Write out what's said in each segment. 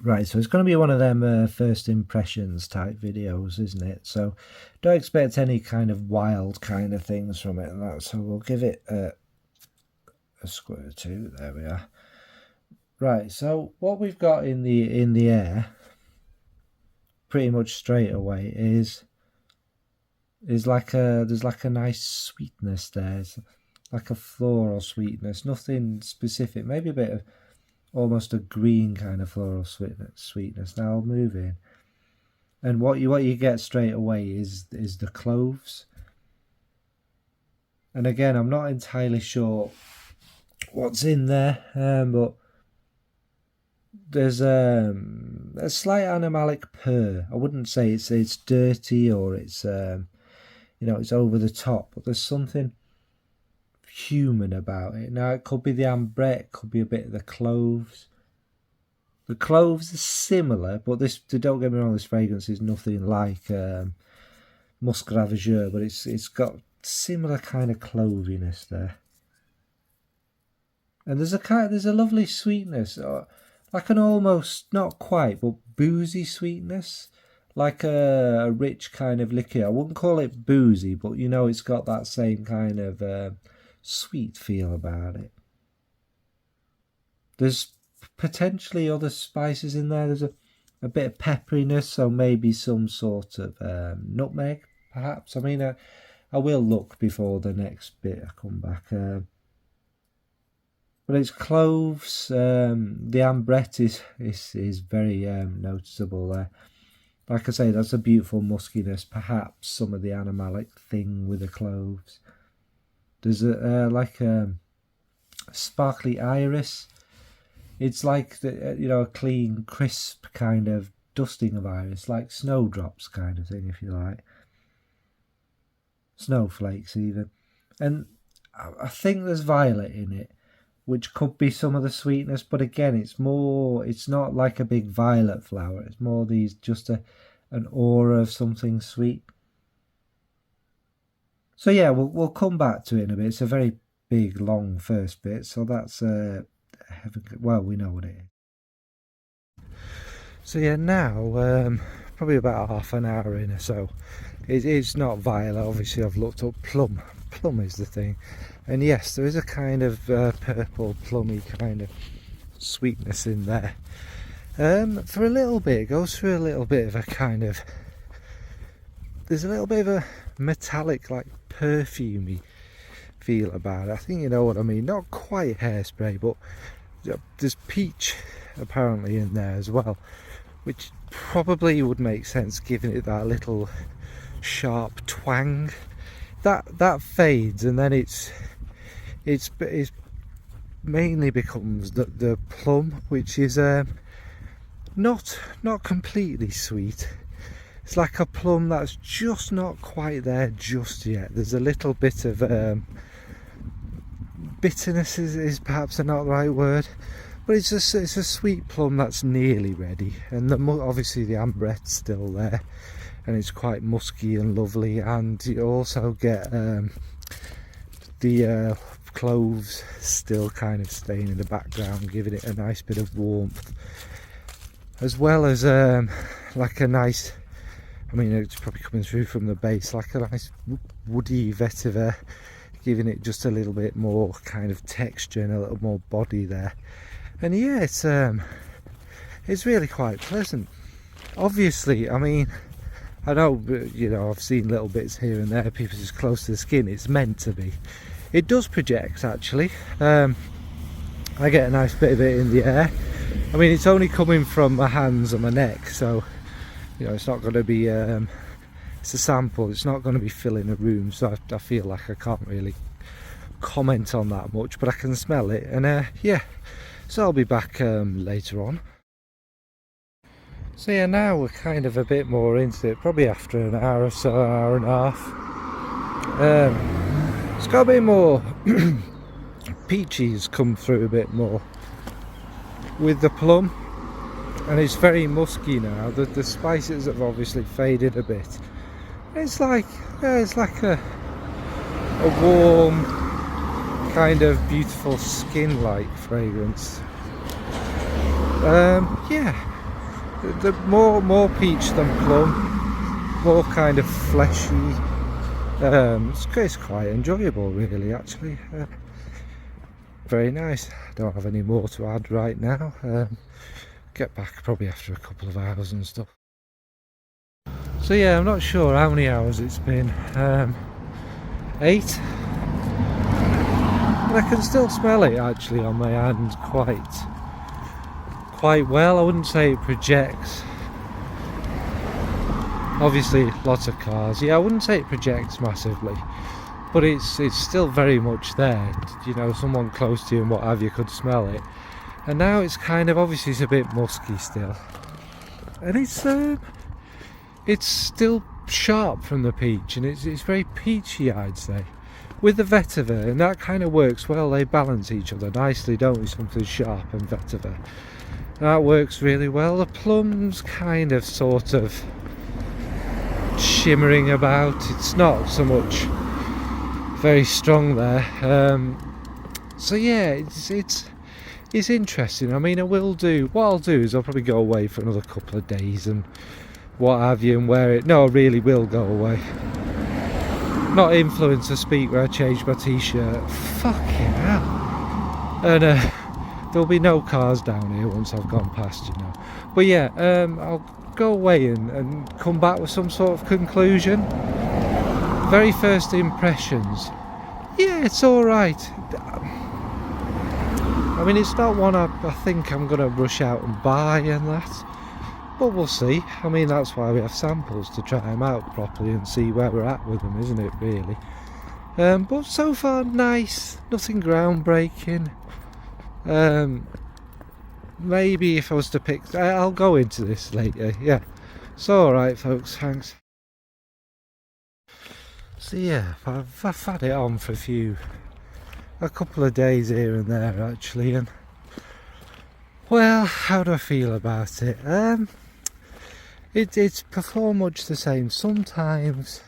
Right, so it's going to be one of them first impressions type videos, isn't it? So don't expect any kind of wild kind of things from it and that. So we'll give it a square 2. There we are. Right, so what we've got in the air pretty much straight away is there's like a nice sweetness there. It's like a floral sweetness, nothing specific, maybe a bit of almost a green kind of floral sweetness. Now I'll move in, and what you get straight away is the cloves. And again, I'm not entirely sure what's in there, but there's a slight animalic purr. I wouldn't say it's dirty or it's it's over the top, but there's something human about it. Now it could be the ambrette, could be a bit of the cloves. The cloves are similar, but don't get me wrong, this fragrance is nothing like musk ravageur, but it's got similar kind of cloviness there. And there's a lovely sweetness, like an almost, not quite, but boozy sweetness, like a rich kind of liquor. I wouldn't call it boozy, but it's got that same kind of sweet feel about it. There's potentially other spices in there. There's a bit of pepperiness, so maybe some sort of nutmeg, perhaps. I mean, I will look before the next bit I come back. But it's cloves. The ambrette is very noticeable there. Like I say, that's a beautiful muskiness. Perhaps some of the animalic thing with the cloves. There's a sparkly iris. It's like a clean, crisp kind of dusting of iris, like snowdrops kind of thing, if you like. Snowflakes even. And I think there's violet in it, which could be some of the sweetness, but again, it's not like a big violet flower. It's more just an aura of something sweet. So yeah, we'll come back to it in a bit. It's a very big, long first bit, so that's well, we know what it is. So yeah, now probably about half an hour in or so. It's not violet. Obviously, I've looked up plum. Plum is the thing, and yes, there is a kind of purple plummy kind of sweetness in there. For a little bit, it goes through a little bit of a kind of. There's a little bit of a metallic, like perfumey feel about it. I think you know what I mean. Not quite hairspray, but there's peach apparently in there as well, which probably would make sense given it that little sharp twang. That fades, and then it's mainly becomes the plum, which is not completely sweet. It's like a plum that's just not quite there just yet. There's a little bit of bitterness is perhaps not the right word, but it's a sweet plum that's nearly ready. And obviously the ambrette's still there, and it's quite musky and lovely. And you also get the cloves still kind of staying in the background, giving it a nice bit of warmth, as well as like a nice, I mean, it's probably coming through from the base, like a nice woody vetiver, giving it just a little bit more kind of texture and a little more body there. And yeah, it's really quite pleasant. Obviously, I mean, I know, I've seen little bits here and there, people just close to the skin. It's meant to be. It does project, actually. I get a nice bit of it in the air. I mean, it's only coming from my hands and my neck, so it's not going to be it's a sample. It's not going to be filling a room, so I feel like I can't really comment on that much, but I can smell it. And yeah, so I'll be back later on. So yeah, now we're kind of a bit more into it, probably after an hour or so, hour and a half. It's got a bit more peaches come through a bit more with the plum, and it's very musky now. The spices have obviously faded a bit. It's like a warm kind of beautiful skin-like fragrance. Yeah, The more peach than plum, more kind of fleshy. It's quite enjoyable, really, actually. Very nice. Don't have any more to add right now. Get back probably after a couple of hours and stuff. So yeah, I'm not sure how many hours it's been. 8. But I can still smell it actually on my hand quite well. I wouldn't say it projects. Obviously lots of cars. Yeah, I wouldn't say it projects massively, but it's still very much there. You know, someone close to you and what have you could smell it. And now it's kind of, obviously it's a bit musky still. And it's still sharp from the peach, and it's very peachy, I'd say, with the vetiver, and that kind of works well. They balance each other nicely, don't they? Something sharp and vetiver. That works really well. The plum's kind of sort of shimmering about. It's not so much very strong there. So yeah, it's interesting. I mean, what I'll do is I'll probably go away for another couple of days and what have you, and wear it. No, I really will go away. Not influencer speak where I change my t-shirt. Fucking hell. And there'll be no cars down here once I've gone past, you know. But yeah, I'll go away and come back with some sort of conclusion. Very first impressions. Yeah, it's alright. I mean, it's not one I think I'm going to rush out and buy and that. But we'll see. I mean, that's why we have samples, to try them out properly and see where we're at with them, isn't it, really? But so far, nice. Nothing groundbreaking. Maybe if I was to pick... I'll go into this later, yeah. So, alright, folks, thanks. So, yeah, I've had it on for a couple of days here and there, actually, and... Well, how do I feel about it? It's performed much the same. Sometimes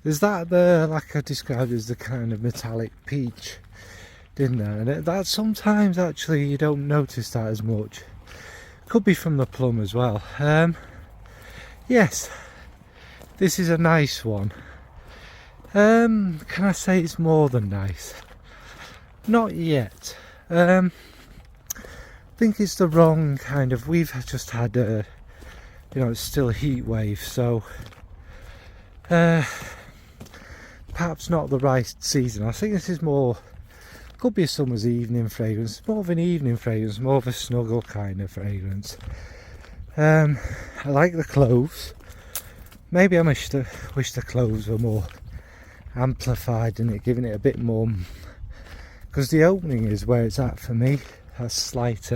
there's that there, like I described as the kind of metallic peach, didn't there? And that sometimes actually you don't notice that as much. Could be from the plum as well. Yes, this is a nice one. Can I say it's more than nice? Not yet. I think it's the wrong kind of... We've just had a... You know, it's still a heat wave, so... perhaps not the right season. I think this is more... Could be a summer's evening fragrance. More of an evening fragrance, more of a snuggle kind of fragrance. I like the cloves. Maybe I wish the cloves were more amplified in it, giving it a bit more... Because the opening is where it's at for me. A slight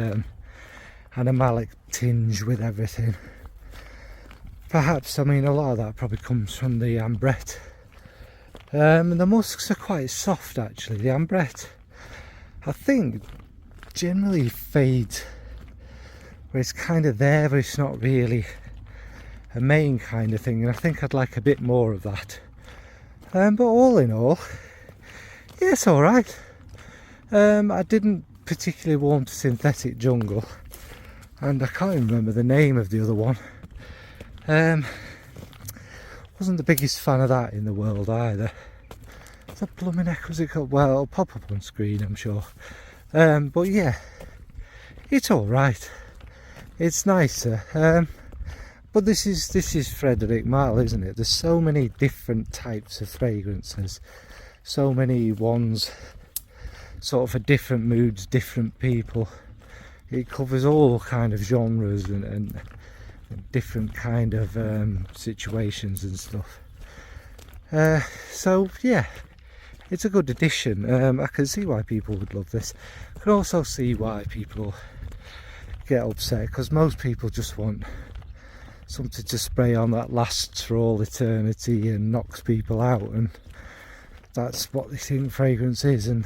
animalic tinge with everything. Perhaps, I mean, a lot of that probably comes from the ambrette. And the musks are quite soft, actually. The ambrette, I think, generally fades where it's kind of there, but it's not really a main kind of thing. And I think I'd like a bit more of that. But all in all, yeah, it's alright. I didn't particularly warm to Synthetic Jungle, and I can't even remember the name of the other one. Wasn't the biggest fan of that in the world either. The blooming heck was it called? Well, it'll pop up on screen, I'm sure. But yeah, it's alright. It's nicer. But this is Frederic Malle, isn't it? There's so many different types of fragrances, so many ones sort of for different moods, different people. It covers all kind of genres and different kind of situations and stuff. So yeah, it's a good addition. I can see why people would love this. I can also see why people get upset, because most people just want something to spray on that lasts for all eternity and knocks people out, and that's what they think fragrance is. And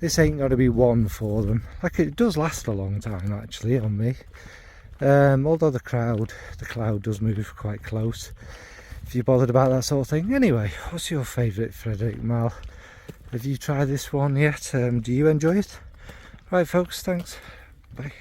this ain't going to be one for them. Like, it does last a long time actually on me. Although the cloud does move quite close, if you're bothered about that sort of thing. Anyway, what's your favourite Frederic Malle? Have you tried this one yet? Do you enjoy it? Right folks, thanks, bye.